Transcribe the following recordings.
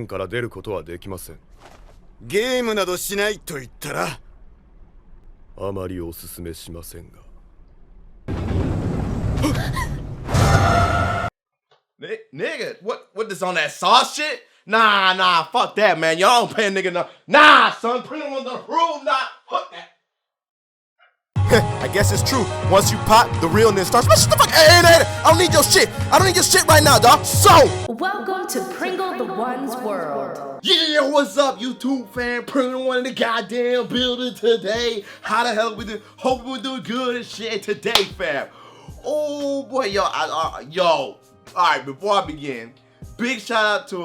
から出ることはできません。ゲームなどしないと言ったらあまりおすすめしませんが。Nigga, what this on that sauce shit? Nah, fuck that, man. Y'all don't pay a nigga no. Nah, son, print on the rule, nah, fuck that. I guess it's true. Once you pop, the realness starts. Man, shut the fuck. Hey, I don't need your shit. I don't need your shit right now, dog. So, welcome to PringleTheOne's world. Yeah, what's up, YouTube fan? PringleTheOne in the goddamn building today. How the hell we do? Hope we're doing good and shit today, fam. Oh boy, yo, all right. Before I begin, big shout out to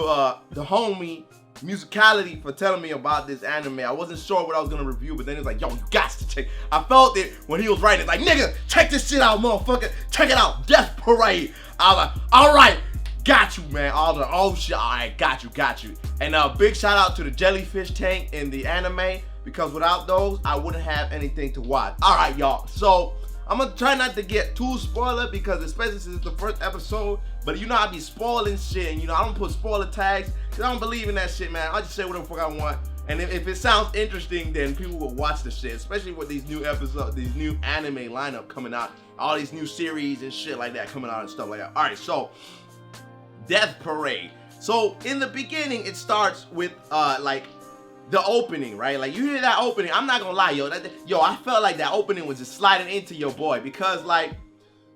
the homie Musicality for telling me about this anime. I wasn't sure what I was gonna review, but then he was like, yo, you got to check. I felt it when he was writing it, like, nigga, check this shit out, motherfucker. Check it out, Death Parade. I was like, all right, got you, man. Oh shit, all right, got you. And big shout out to the jellyfish tank in the anime, because without those, I wouldn't have anything to watch. All right, y'all. So I'm gonna try not to get too spoiler, because especially since it's the first episode, but you know I be spoiling shit, and you know I don't put spoiler tags, because I don't believe in that shit, man. I just say whatever the fuck I want, and if it sounds interesting, then people will watch the shit, especially with these new episodes, these new anime lineup coming out, all these new series and shit like that coming out and stuff like that. All right, so Death Parade. So in the beginning, it starts with like the opening, right? Like, you hear that opening, I'm not gonna lie, yo, I felt like that opening was just sliding into your boy, because like,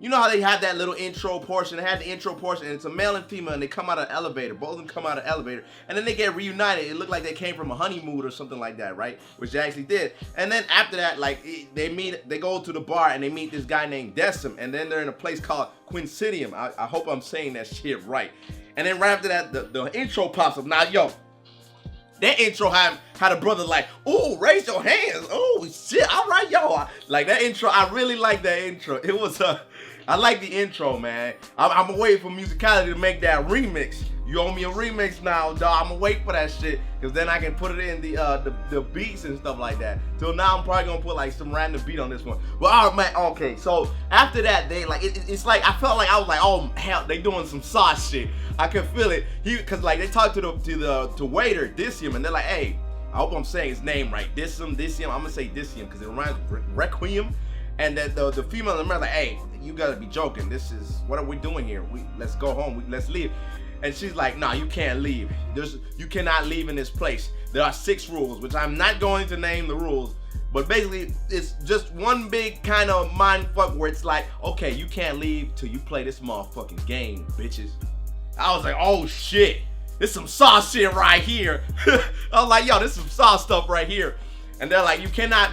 you know how they have that little intro portion? They had the intro portion, and it's a male and female, and they come out of an elevator. Both of them come out of an elevator, and then they get reunited. It looked like they came from a honeymoon or something like that, right? Which they actually did. And then after that, like, they go to the bar, and they meet this guy named Decim, and then they're in a place called Quinsidium. I hope I'm saying that shit right. And then right after that, the intro pops up. Now, yo, that intro had a brother like, ooh, raise your hands. Oh shit, all right, yo. Like that intro, I really like that intro. It was I like the intro, man. I'm waiting for Musicality to make that remix. You owe me a remix now, dog. I'm gonna wait for that shit, because then I can put it in the beats and stuff like that. Till now, I'm probably gonna put like some random beat on this one. But all right, man. Okay, so after that, they like it's like I felt like I was like, oh hell, they doing some sauce shit. I could feel it. Cause like they talked to the waiter, Dicium, and they're like, hey, I hope I'm saying his name right. Dicium. I'm gonna say Dicium because it reminds me of Requiem. And that the female in the like, hey, you gotta be joking. This is, what are we doing here? Let's go home. Let's leave. And she's like, nah, you can't leave. You cannot leave in this place. There are 6 rules, which I'm not going to name the rules. But basically, it's just one big kind of mind fuck where it's like, okay, you can't leave till you play this motherfucking game, bitches. I was like, oh shit, this some sauce shit right here. I was like, yo, this is some sauce stuff right here. And they're like, you cannot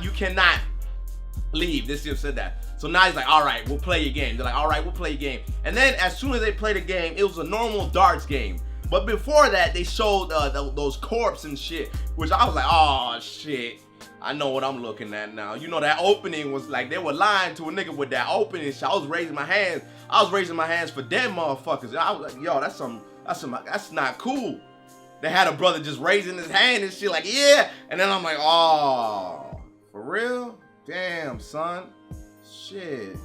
leave. This year said that. So now he's like, all right, we'll play your game. They're like, all right, we'll play your game. And then as soon as they played the game, it was a normal darts game. But before that, they showed those corpses and shit, which I was like, oh shit, I know what I'm looking at now. You know, that opening was like, they were lying to a nigga with that opening shit. I was raising my hands. I was raising my hands for them motherfuckers. I was like, yo, that's not cool. They had a brother just raising his hand and shit like, yeah. And then I'm like, oh, for real? Damn, son. Shit.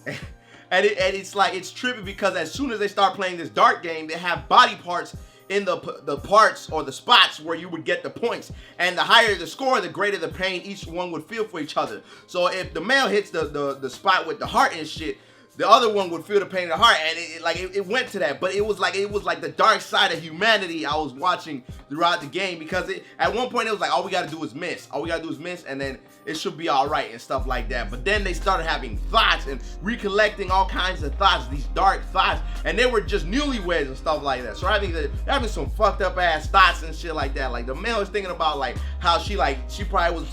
And it's like, it's trippy, because as soon as they start playing this dart game, they have body parts in the parts or the spots where you would get the points, and the higher the score, the greater the pain each one would feel for each other. So if the male hits the spot with the heart and shit, the other one would feel the pain in the heart, and it went to that. But it was like the dark side of humanity I was watching throughout the game, because at one point it was like, all we gotta do is miss. All we gotta do is miss, and then it should be all right and stuff like that. But then they started having thoughts and recollecting all kinds of thoughts, these dark thoughts, and they were just newlyweds and stuff like that. So I think they're having some fucked up ass thoughts and shit like that. Like the male is thinking about like how she probably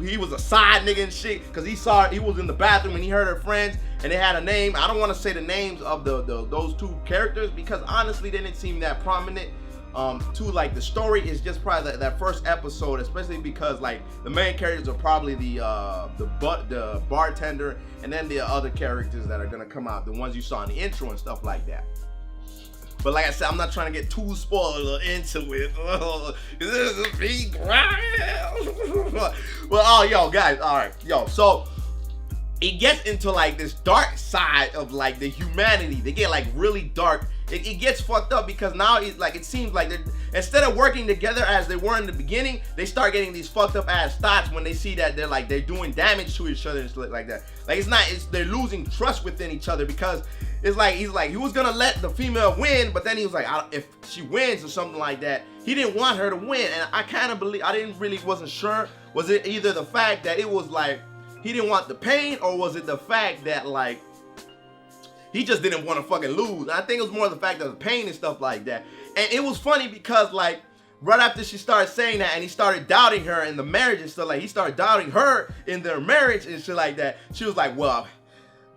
he was a side nigga and shit, because he was in the bathroom and he heard her friends and they had a name. I don't want to say the names of those 2 characters, because honestly they didn't seem that prominent to like the story. Is just probably that first episode, especially because like the main characters are probably the bartender, and then the other characters that are gonna come out, the ones you saw in the intro and stuff like that. But like I said, I'm not trying to get too spoiled into it. This is big. Well, oh, yo, guys, all right, yo. So it gets into like this dark side of like the humanity. They get like really dark it gets fucked up because now it's like it seems like instead of working together as they were in the beginning, they start getting these fucked up ass thoughts when they see that they're doing damage to each other and shit like that. Like they're losing trust within each other because it's like he was gonna let the female win, but then he was like, if she wins or something like that, he didn't want her to win. And I kind of believe, wasn't sure, was it either the fact that it was like he didn't want the pain, or was it the fact that like he just didn't want to fucking lose? And I think it was more the fact of the pain and stuff like that. And it was funny because like right after she started saying that and he started doubting her in the marriage and stuff, like he started doubting her in their marriage and shit like that, she was like, well,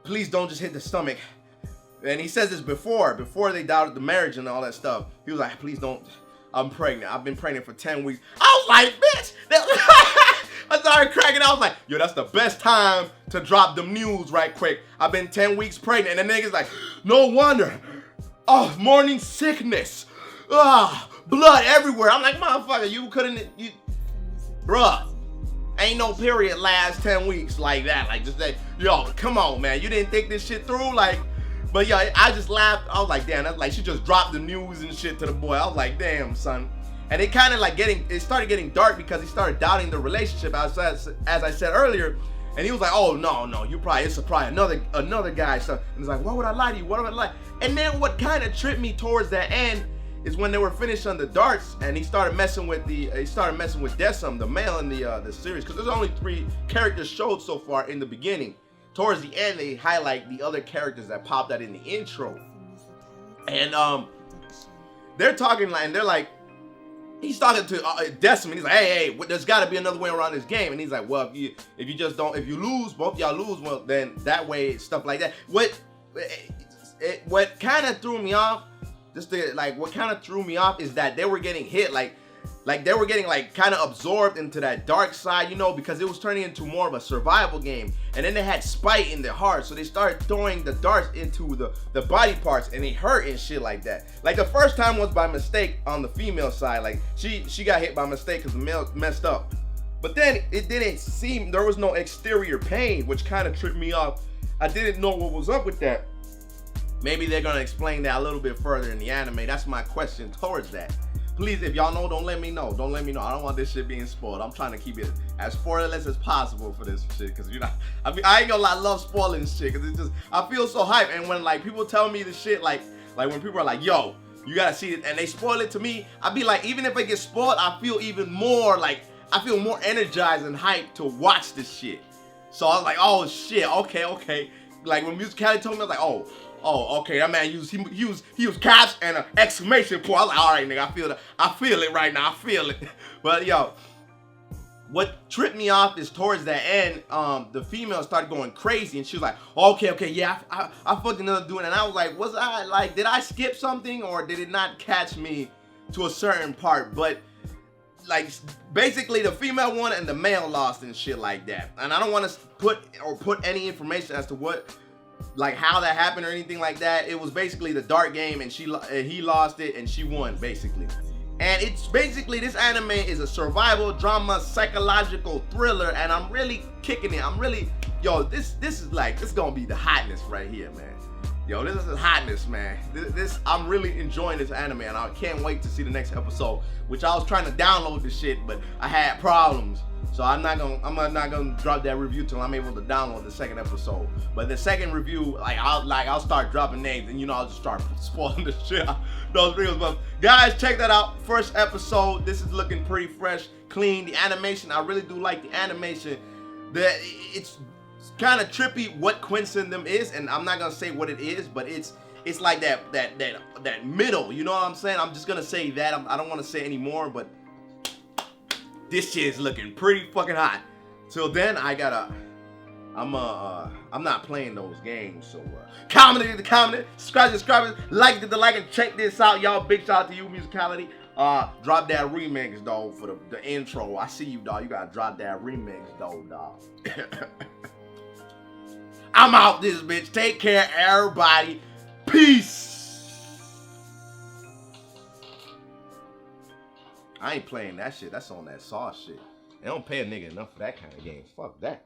please don't just hit the stomach. And he says this before they doubted the marriage and all that stuff. He was like, please don't, I'm pregnant. I've been pregnant for 10 weeks. I was like, bitch. I started cracking. I was like, yo, that's the best time to drop them news right quick. I've been 10 weeks pregnant. And the nigga's like, no wonder. Oh, morning sickness. Blood everywhere. I'm like, motherfucker, bruh. Ain't no period last 10 weeks like that. Like, just say, yo, come on, man. You didn't think this shit through? Like, but yeah, I just laughed. I was like, damn, that's like she just dropped the news and shit to the boy. I was like, damn, son. And it kind of like it started getting dark because he started doubting the relationship, as I said earlier. And he was like, oh, no, it's probably another guy. So, and he's like, why would I lie to you? What would I lie? And then what kind of tripped me towards that end is when they were finished on the darts and he started messing with Desum, the male in the series, because there's only 3 characters showed so far in the beginning. Towards the end, they highlight the other characters that popped out in the intro. And they're talking like, and they're like, he's talking to Desum, and he's like, hey, there's got to be another way around this game. And he's like, well, if you lose, both y'all lose, well, then that way, stuff like that. What kind of threw me off, what kind of threw me off is that they were getting hit, like they were getting like kind of absorbed into that dark side, you know, because it was turning into more of a survival game. And then they had spite in their heart, so they started throwing the darts into the body parts, and it hurt and shit like that. Like the first time was by mistake on the female side, like she got hit by mistake because the male messed up. But then it didn't seem, there was no exterior pain, which kind of tripped me off. I didn't know what was up with that. Maybe they're gonna explain that a little bit further in the anime. That's my question towards that. Please, if y'all know, don't let me know. Don't let me know. I don't want this shit being spoiled. I'm trying to keep it as spoilerless as possible for this shit, because I ain't gonna lie, I love spoiling shit, because it's just, I feel so hyped. And when like people tell me the shit, like when people are like, yo, you gotta see it, and they spoil it to me, I be like, even if I get spoiled, I feel even more like, I feel more energized and hyped to watch this shit. So I was like, oh shit, okay. Like when Musicality told me, I was like, oh, okay, that man used caps and an exclamation point. I was like, all right, nigga, I feel it right now, I feel it. But yo, what tripped me off is towards the end, the female started going crazy, and she was like, okay, yeah, I fucked another dude, and I was like, did I skip something, or did it not catch me to a certain part? But like, basically the female won and the male lost and shit like that. And I don't want to put any information as to what, like how that happened or anything like that. It was basically the dark game, and he lost it and she won, basically. And it's basically, this anime is a survival drama psychological thriller, and I'm really kicking it. I'm really, yo, this is like, this is gonna be the hotness right here, man. Yo, this is hotness, man. I'm really enjoying this anime, and I can't wait to see the next episode, which I was trying to download this shit, but I had problems. So I'm not gonna drop that review till I'm able to download the second episode. But the second review, I'll start dropping names, and I'll just start spoiling the shit out those videos. But guys, check that out. First episode. This is looking pretty fresh, clean. The animation, I really do like the animation. It's kind of trippy what Quinsendom is, and I'm not gonna say what it is, but it's like that middle. You know what I'm saying? I'm just gonna say that. I don't want to say any more, but this shit is looking pretty fucking hot. Till then, I'm not playing those games, so comment, subscribe, like and check this out, y'all. Big shout out to you, Musicality. Drop that remix, dog, for the intro. I see you, dog. You gotta drop that remix, dog. I'm out this bitch. Take care, everybody. Peace. I ain't playing that shit. That's on that sauce shit. They don't pay a nigga enough for that kind of game. Fuck that.